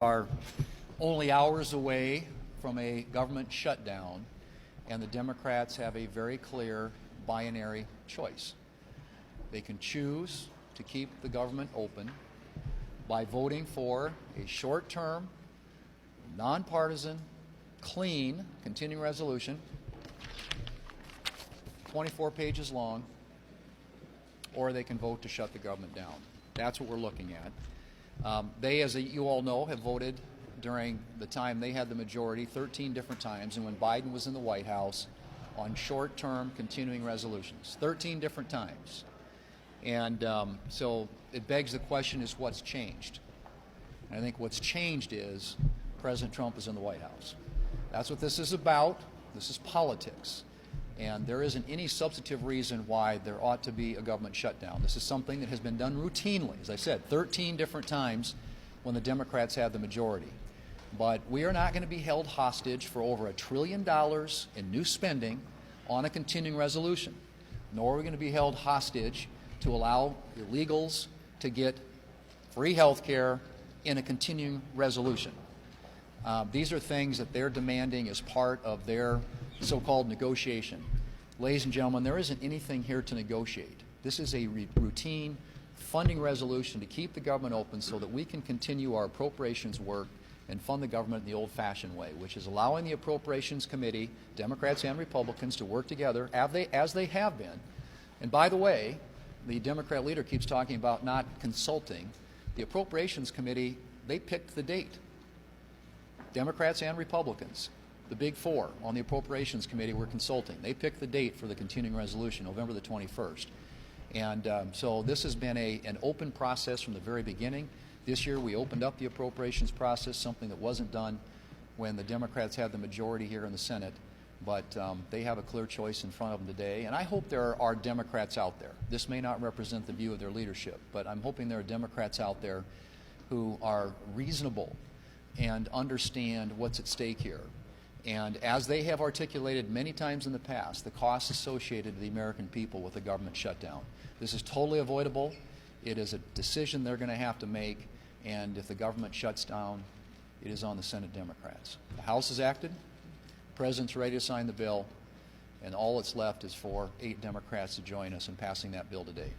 Are only hours away from a government shutdown, and the Democrats have a very clear binary choice. They can choose to keep the government open by voting for a short-term, nonpartisan, clean, continuing resolution, 24 pages long, or they can vote to shut the government down. That's what we're looking at. They, as you all know, have voted during the time they had the majority 13 different times, and when Biden was in the White House, on short-term continuing resolutions, 13 different times. And so it begs the question is what's changed? And I think what's changed is President Trump is in the White House. That's what this is about. This is politics. And there isn't any substantive reason why there ought to be a government shutdown. This is something that has been done routinely, as I said, 13 different times when the Democrats had the majority. But we are not going to be held hostage for over $1 trillion in new spending on a continuing resolution, nor are we going to be held hostage to allow illegals to get free health care in a continuing resolution. These are things that they're demanding as part of their so-called negotiation. Ladies and gentlemen, there isn't anything here to negotiate. This is a routine funding resolution to keep the government open so that we can continue our appropriations work and fund the government in the old-fashioned way, which is allowing the Appropriations Committee, Democrats and Republicans, to work together as they have been. And by the way, the Democrat leader keeps talking about not consulting. The Appropriations Committee, they picked the date. Democrats and Republicans, the big four on the Appropriations Committee, were consulting. They picked the date for the continuing resolution, November the 21st. And so this has been an open process from the very beginning. This year we opened up the appropriations process, something that wasn't done when the Democrats had the majority here in the Senate. But they have a clear choice in front of them today. And I hope there are Democrats out there. This may not represent the view of their leadership, but I'm hoping there are Democrats out there who are reasonable and understand what's at stake here. And as they have articulated many times in the past, the costs associated to the American people with the government shutdown. This is totally avoidable. It is a decision they're going to have to make, and if the government shuts down, it is on the Senate Democrats. The House has acted, the President's ready to sign the bill, and all that's left is for 8 Democrats to join us in passing that bill today.